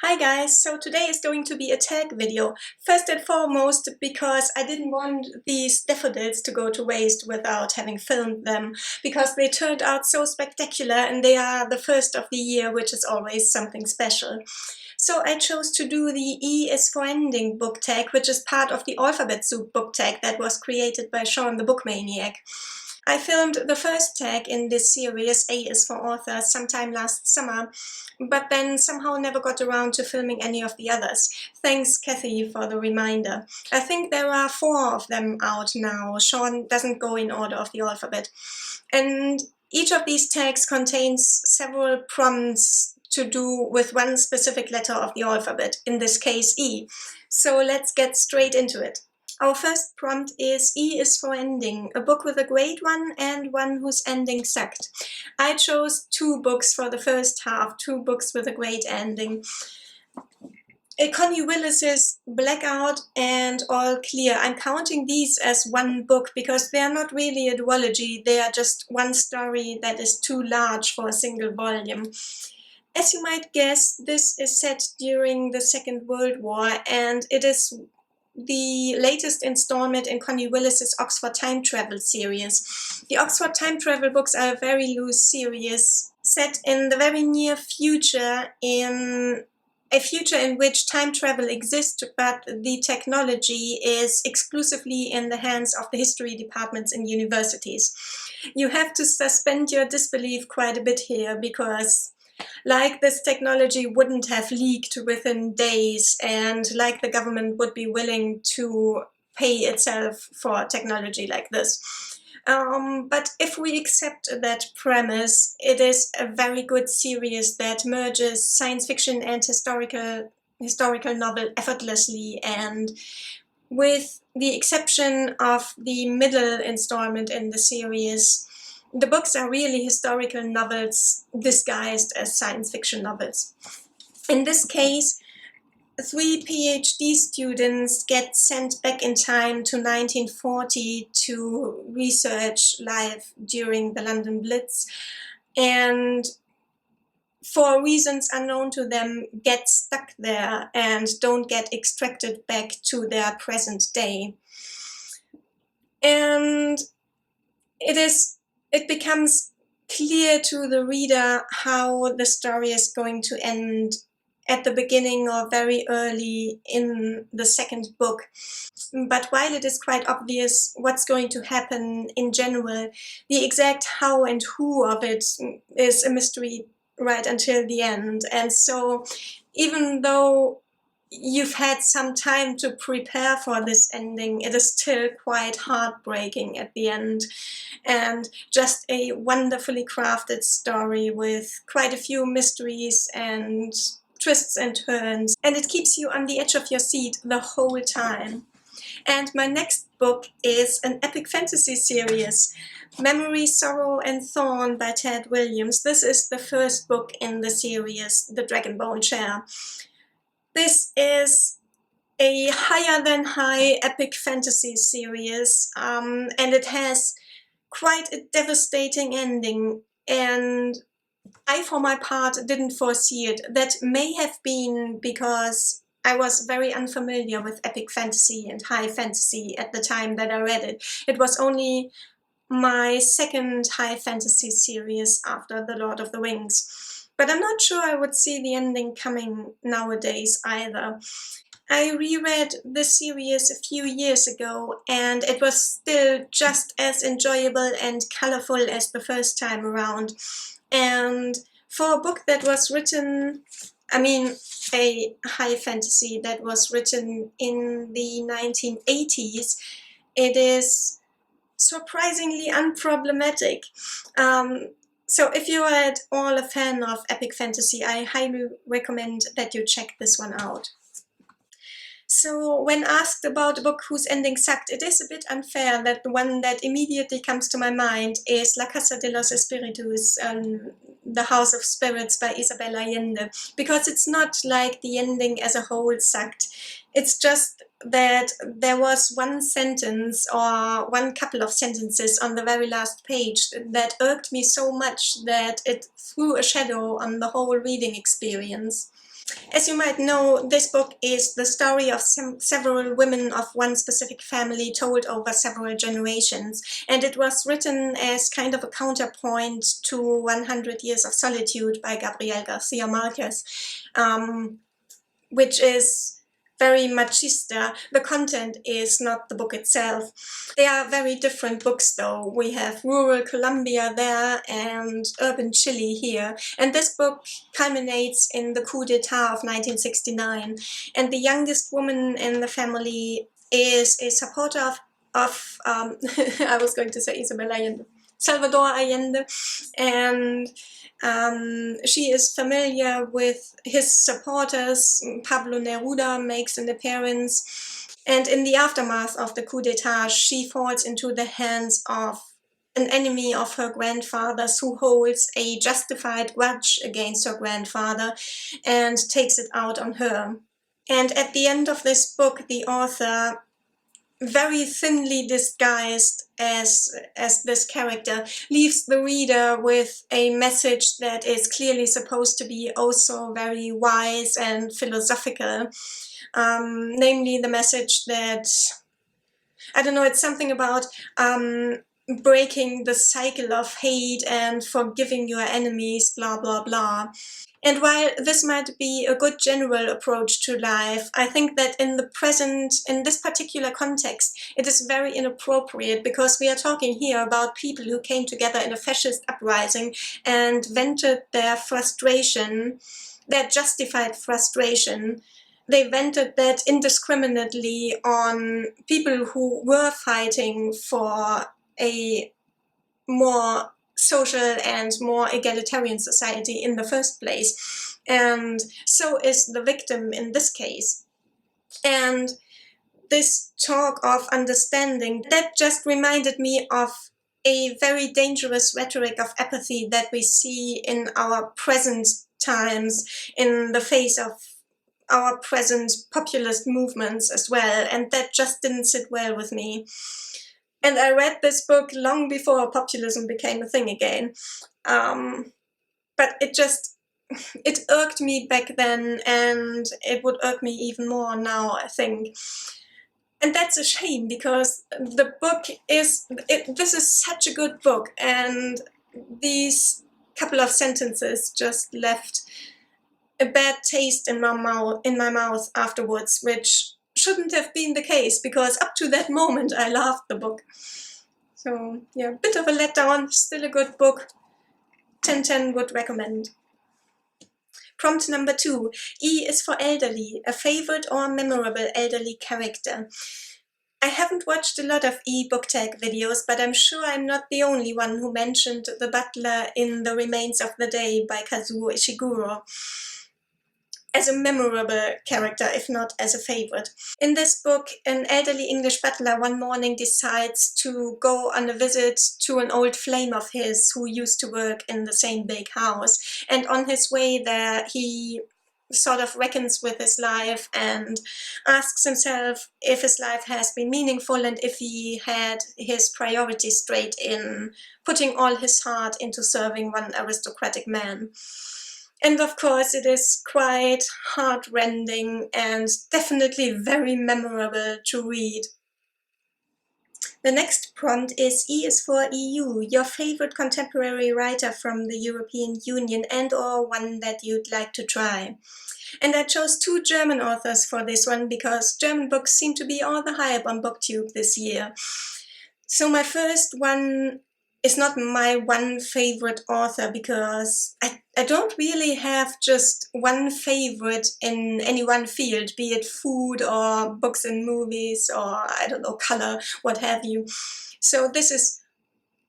Hi guys, so today is going to be a tag video. First and foremost because I didn't want these daffodils to go to waste without having filmed them, because they turned out so spectacular and they are the first of the year, which is always something special. So I chose to do the E is for ending book tag, which is part of the alphabet soup book tag that was created by Sean the Book Maniac. I filmed the first tag in this series, A is for author, sometime last summer, but then somehow never got around to filming any of the others. Thanks, Kathy, for the reminder. I think there are 4 of them out now. Sean doesn't go in order of the alphabet. And each of these tags contains several prompts to do with one specific letter of the alphabet, in this case E. So let's get straight into it. Our first prompt is E is for ending, a book with a great one and one whose ending sucked. I chose 2 books for the first half, 2 books with a great ending. Connie Willis's Blackout and All Clear. I'm counting these as one book because they are not really a duology, they are just one story that is too large for a single volume. As you might guess, this is set during the Second World War, and it is the latest installment in Connie Willis's Oxford Time Travel series. The Oxford Time Travel books are a very loose series set in the very near future, in a future in which time travel exists, but the technology is exclusively in the hands of the history departments in universities. You have to suspend your disbelief quite a bit here, because like this technology wouldn't have leaked within days, and like the government would be willing to pay itself for technology like this. But if we accept that premise, it is a very good series that merges science fiction and historical novel effortlessly, and with the exception of the middle installment in the series, the books are really historical novels disguised as science fiction novels. In this case, 3 PhD students get sent back in time to 1940 to research life during the London Blitz, and for reasons unknown to them get stuck there and don't get extracted back to their present day. And it becomes clear to the reader how the story is going to end at the beginning or very early in the second book. But while it is quite obvious what's going to happen in general, the exact how and who of it is a mystery right until the end. And so even though you've had some time to prepare for this ending, it is still quite heartbreaking at the end, and just a wonderfully crafted story with quite a few mysteries and twists and turns, and it keeps you on the edge of your seat the whole time. And my next book is an epic fantasy series, Memory, Sorrow and Thorn by Ted Williams. This is the first book in the series, The Dragonbone Chair. This is a higher than high epic fantasy series, and it has quite a devastating ending, and I, for my part, didn't foresee it. That may have been because I was very unfamiliar with epic fantasy and high fantasy at the time that I read it. It was only my second high fantasy series after The Lord of the Rings. But I'm not sure I would see the ending coming nowadays either. I reread the series a few years ago, and it was still just as enjoyable and colorful as the first time around. And for a book that was written, a high fantasy that was written in the 1980s, it is surprisingly unproblematic. So if you are at all a fan of epic fantasy, I highly recommend that you check this one out. So when asked about a book whose ending sucked, it is a bit unfair that the one that immediately comes to my mind is La Casa de los Espiritus, The House of Spirits by Isabel Allende, because it's not like the ending as a whole sucked. It's just that there was one sentence or one couple of sentences on the very last page that irked me so much that it threw a shadow on the whole reading experience. As you might know, this book is the story of several women of one specific family told over several generations, and it was written as kind of a counterpoint to 100 Years of Solitude by Gabriel García Márquez, which is very machista. The content is not the book itself. They are very different books though. We have rural Colombia there and urban Chile here. And this book culminates in the coup d'etat of 1969. And the youngest woman in the family is a supporter of I was going to say Isabel Allende, Salvador Allende, and she is familiar with his supporters. Pablo Neruda makes an appearance, and in the aftermath of the coup d'etat, she falls into the hands of an enemy of her grandfather's who holds a justified grudge against her grandfather and takes it out on her. And at the end of this book, the author, very thinly disguised as this character, leaves the reader with a message that is clearly supposed to be also very wise and philosophical. Namely the message that, I don't know, it's something about breaking the cycle of hate and forgiving your enemies, blah, blah, blah. And while this might be a good general approach to life, I think that in this particular context, it is very inappropriate, because we are talking here about people who came together in a fascist uprising and vented their frustration, their justified frustration. They vented that indiscriminately on people who were fighting for a more social and more egalitarian society in the first place. And so is the victim in this case. And this talk of understanding, that just reminded me of a very dangerous rhetoric of apathy that we see in our present times, in the face of our present populist movements as well, and that just didn't sit well with me. And I read this book long before populism became a thing again. But it irked me back then, and it would irk me even more now, I think. And that's a shame, because the book this is such a good book, and these couple of sentences just left a bad taste in my mouth afterwards, which shouldn't have been the case, because up to that moment I loved the book. So yeah, bit of a letdown, still a good book. 10/10 would recommend. Prompt number 2. E is for elderly, a favorite or memorable elderly character. I haven't watched a lot of E book tag videos, but I'm sure I'm not the only one who mentioned the butler in The Remains of the Day by Kazuo Ishiguro as a memorable character, if not as a favorite. In this book, an elderly English butler one morning decides to go on a visit to an old flame of his who used to work in the same big house. And on his way there, he sort of reckons with his life and asks himself if his life has been meaningful and if he had his priorities straight in putting all his heart into serving one aristocratic man. And of course, it is quite heartrending and definitely very memorable to read. The next prompt is E is for EU, your favorite contemporary writer from the European Union and/or one that you'd like to try. And I chose 2 German authors for this one because German books seem to be all the hype on BookTube this year. So my first one is not my one favorite author, because I don't really have just one favorite in any one field, be it food or books and movies or, I don't know, color, what have you. So this is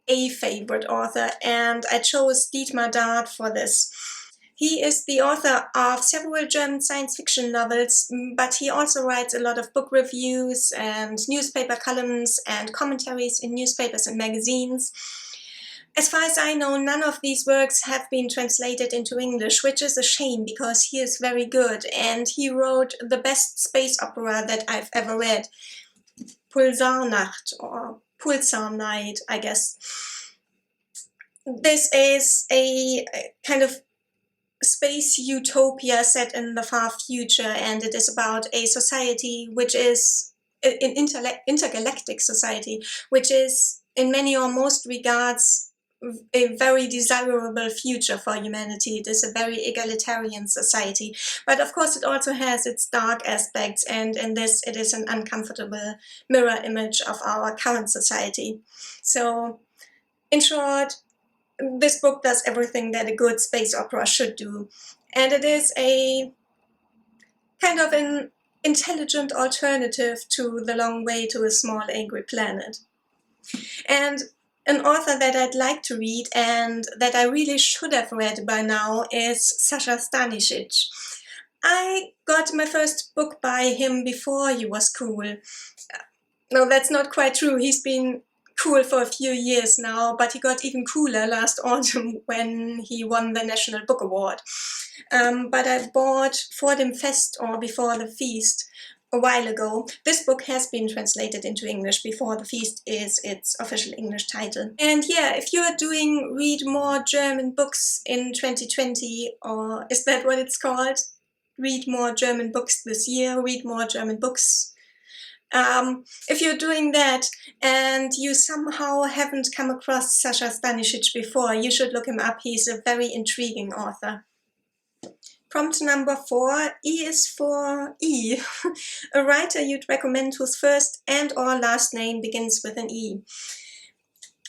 a favorite author, and I chose Dietmar Dath for this. He is the author of several German science fiction novels, but he also writes a lot of book reviews and newspaper columns and commentaries in newspapers and magazines. As far as I know, none of these works have been translated into English, which is a shame because he is very good, and he wrote the best space opera that I've ever read, Pulsarnacht, or Pulsarnacht, I guess. This is a kind of space utopia set in the far future, and it is about a society which is an intergalactic society, which is in many or most regards a very desirable future for humanity. It is a very egalitarian society, but of course it also has its dark aspects, and in this it is an uncomfortable mirror image of our current society. So in short, this book does everything that a good space opera should do, and it is a kind of an intelligent alternative to The Long Way to a Small Angry Planet. And an author that I'd like to read and that I really should have read by now is Sasa Stanisic. I got my first book by him before he was cool. No, that's not quite true. He's been cool for a few years now, but he got even cooler last autumn when he won the National Book Award. But I bought For dem Fest, or Before the Feast, a while ago. This book has been translated into English. Before the Feast is its official English title. And yeah, if you're doing Read More German Books in 2020, or is that what it's called? Read More German Books this year, Read More German Books. If you're doing that and you somehow haven't come across Sasa Stanisic before, you should look him up. He's a very intriguing author. Prompt number 4, E is for E. A writer you'd recommend whose first and or last name begins with an E.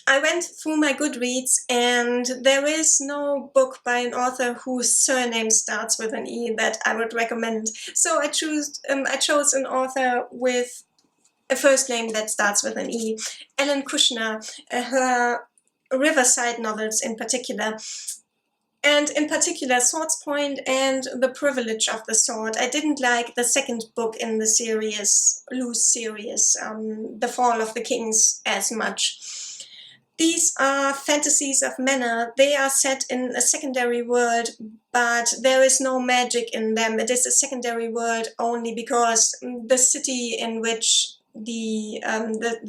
I went through my Goodreads and there is no book by an author whose surname starts with an E that I would recommend. So I chose an author with a first name that starts with an E. Ellen Kushner, her Riverside novels in particular. And in particular, Swordspoint and The Privilege of the Sword. I didn't like the second book in the series, Loose series, The Fall of the Kings, as much. These are fantasies of manner. They are set in a secondary world, but there is no magic in them. It is a secondary world only because the city in which the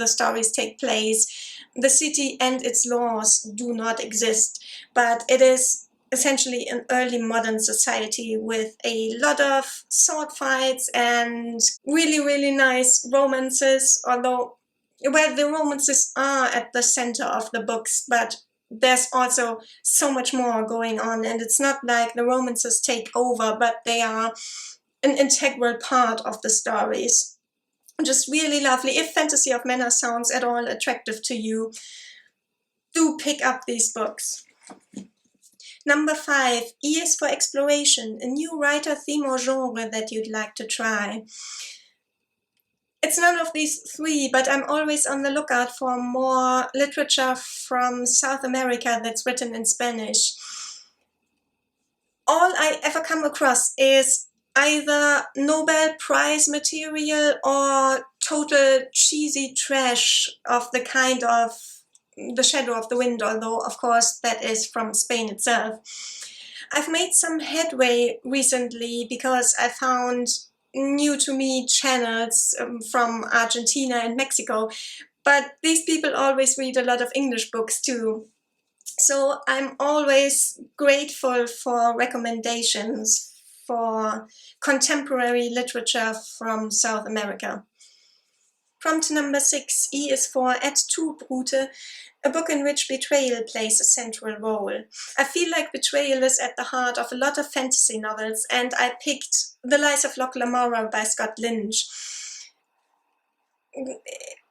stories take place, the city and its laws do not exist, but it is essentially an early modern society with a lot of sword fights and really, really nice romances, although, well, the romances are at the center of the books, but there's also so much more going on, and it's not like the romances take over, but they are an integral part of the stories. Just really lovely. If Fantasy of Manner sounds at all attractive to you, do pick up these books. Number 5, E is for Exploration, a new writer, theme, or genre that you'd like to try. It's none of these 3, but I'm always on the lookout for more literature from South America that's written in Spanish. All I ever come across is either Nobel Prize material or total cheesy trash of the kind of The Shadow of the Wind, although of course that is from Spain itself. I've made some headway recently because I found new to me channels from Argentina and Mexico, but these people always read a lot of English books too. So I'm always grateful for recommendations for contemporary literature from South America. Prompt number 6, E is for Et tu, Brute, a book in which betrayal plays a central role. I feel like betrayal is at the heart of a lot of fantasy novels, and I picked The Lies of Lamora by Scott Lynch.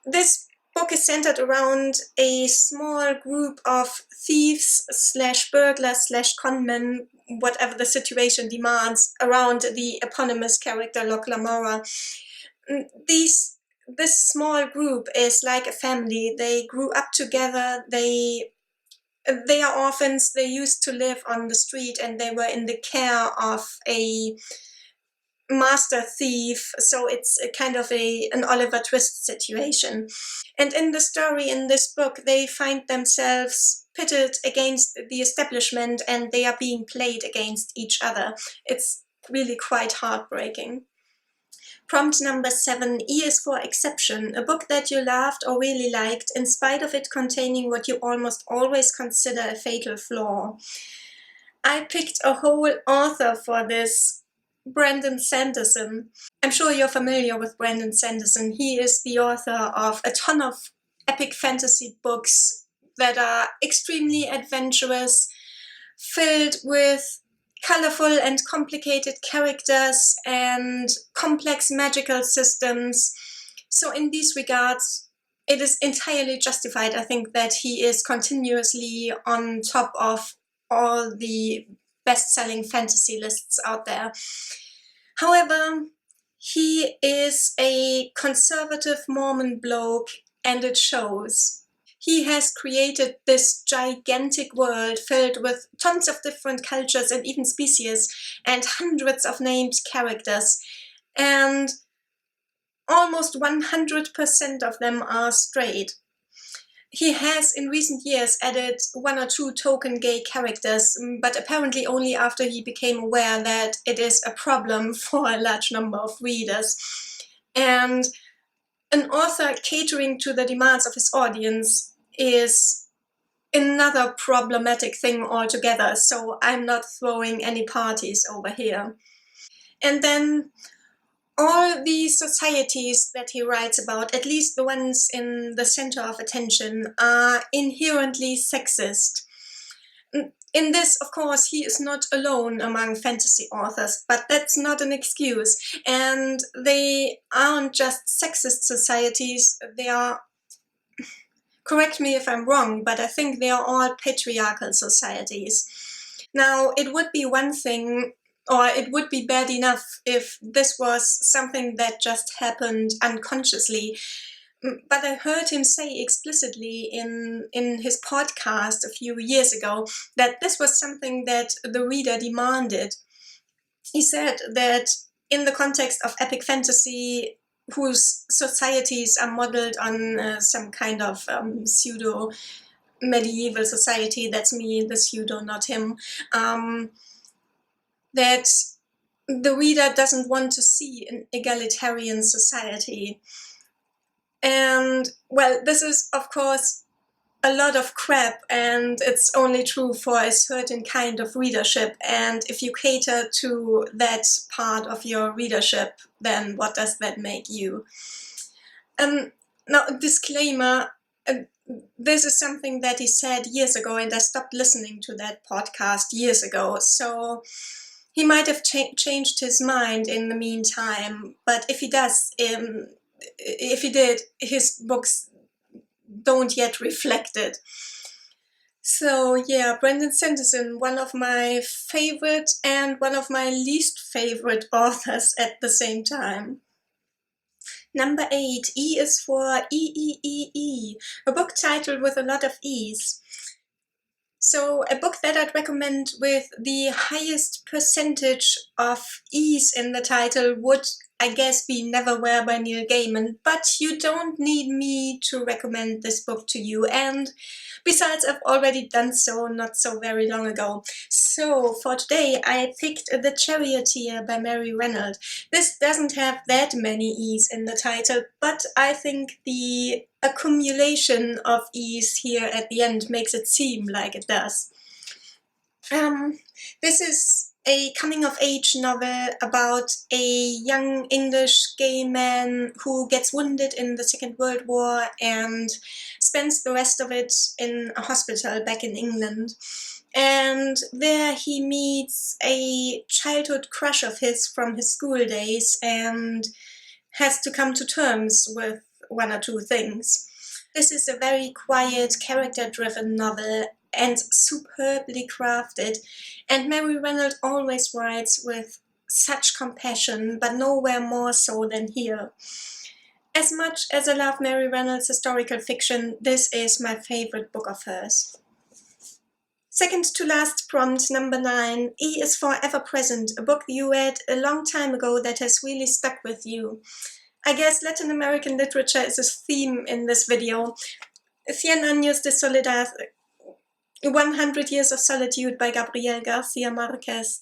This book is centered around a small group of thieves slash burglars slash conmen, whatever the situation demands, around the eponymous character Lamora. This small group is like a family. They grew up together. They are orphans. They used to live on the street and they were in the care of a master thief, so it's a kind of an Oliver Twist situation. And in the story, in this book, they find themselves pitted against the establishment and they are being played against each other. It's really quite heartbreaking. Prompt number 7, E is for Exception, a book that you loved or really liked in spite of it containing what you almost always consider a fatal flaw. I picked a whole author for this, Brandon Sanderson. I'm sure you're familiar with Brandon Sanderson. He is the author of a ton of epic fantasy books that are extremely adventurous, filled with colorful and complicated characters and complex magical systems. So in these regards, it is entirely justified, I think, that he is continuously on top of all the best-selling fantasy lists out there. However, he is a conservative Mormon bloke, and it shows. He has created this gigantic world filled with tons of different cultures and even species, and hundreds of named characters, and almost 100% of them are straight. He has in recent years added one or two token gay characters, but apparently only after he became aware that it is a problem for a large number of readers. And an author catering to the demands of his audience is another problematic thing altogether, so I'm not throwing any parties over here. And then all the societies that he writes about, at least the ones in the center of attention, are inherently sexist. In this, of course, he is not alone among fantasy authors, but that's not an excuse. And they aren't just sexist societies, they are, correct me if I'm wrong, but I think they are all patriarchal societies. Now, it would be one thing, or it would be bad enough if this was something that just happened unconsciously. But I heard him say explicitly in his podcast a few years ago that this was something that the reader demanded. He said that in the context of epic fantasy, whose societies are modeled on some kind of pseudo medieval society, that's me, the pseudo, not him, that the reader doesn't want to see an egalitarian society. And, well, this is, of course, a lot of crap, and it's only true for a certain kind of readership. And if you cater to that part of your readership, then what does that make you? Now, disclaimer, this is something that he said years ago, and I stopped listening to that podcast years ago, so he might have changed his mind in the meantime, but if he does, if he did, his books don't yet reflect it. So yeah, Brandon Sanderson, one of my favorite and one of my least favorite authors at the same time. Number 8, E is for E, a book titled with a lot of E's. So a book that I'd recommend with the highest percentage of E's in the title would, I guess, be Neverwhere by Neil Gaiman, but you don't need me to recommend this book to you, and besides, I've already done so not so very long ago. So for today, I picked The Charioteer by Mary Renault. This doesn't have that many E's in the title, but I think the accumulation of E's here at the end makes it seem like it does. This is a coming-of-age novel about a young English gay man who gets wounded in the Second World War and spends the rest of it in a hospital back in England. And there he meets a childhood crush of his from his school days and has to come to terms with one or two things. This is a very quiet, character-driven novel and superbly crafted, and Mary Renault always writes with such compassion, but nowhere more so than here. As much as I love Mary Renault's historical fiction, this is my favorite book of hers. Second to last prompt, number 9, E is for Ever Present, a book you read a long time ago that has really stuck with you. I guess Latin American literature is a theme in this video. Cien años de soledad, 100 Years of Solitude by Gabriel García Márquez.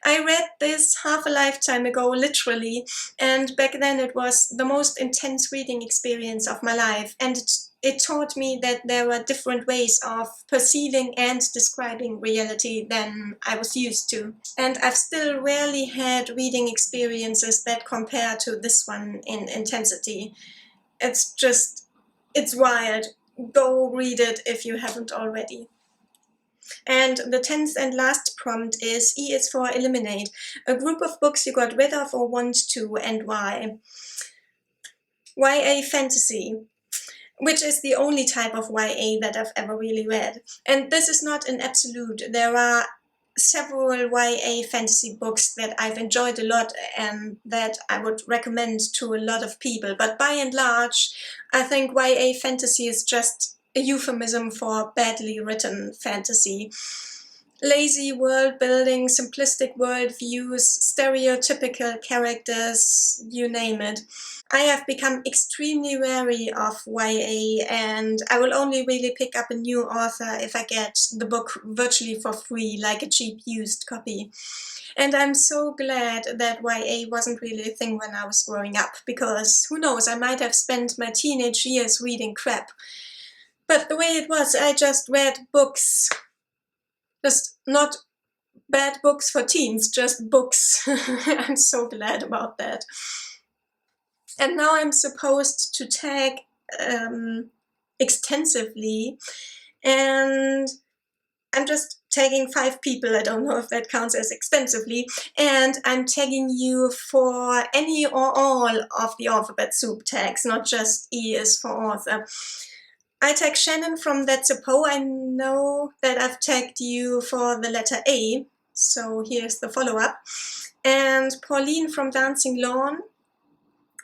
I read this half a lifetime ago, literally, and back then it was the most intense reading experience of my life, and it taught me that there were different ways of perceiving and describing reality than I was used to. And I've still rarely had reading experiences that compare to this one in intensity. It's wild. Go read it if you haven't already. And the 10th and last prompt is E is for eliminate. A group of books you got rid of or want to, and why. YA fantasy, which is the only type of YA that I've ever really read. And this is not an absolute. There are several YA fantasy books that I've enjoyed a lot and that I would recommend to a lot of people. But by and large, I think YA fantasy is just a euphemism for badly written fantasy. Lazy world building, simplistic world views, stereotypical characters, you name it. I have become extremely wary of YA, and I will only really pick up a new author if I get the book virtually for free, like a cheap used copy. And I'm so glad that YA wasn't really a thing when I was growing up, because who knows, I might have spent my teenage years reading crap. But the way it was, I just read books. Just not bad books for teens, just books. I'm so glad about that. And now I'm supposed to tag extensively, and I'm just tagging 5 people. I don't know if that counts as extensively. And I'm tagging you for any or all of the alphabet soup tags, not just E is for author. I tag Shannon from That's a Poe. I know that I've tagged you for the letter A, so here's the follow-up. And Pauline from Dancing Lawn.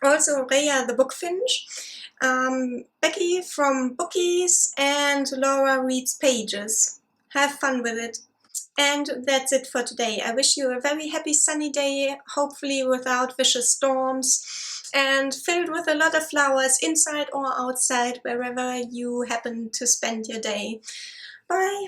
Also Rhea the Bookfinch. Becky from Bookies, and Laura reads Pages. Have fun with it. And that's it for today. I wish you a very happy sunny day, hopefully without vicious storms, and filled with a lot of flowers inside or outside, wherever you happen to spend your day. Bye!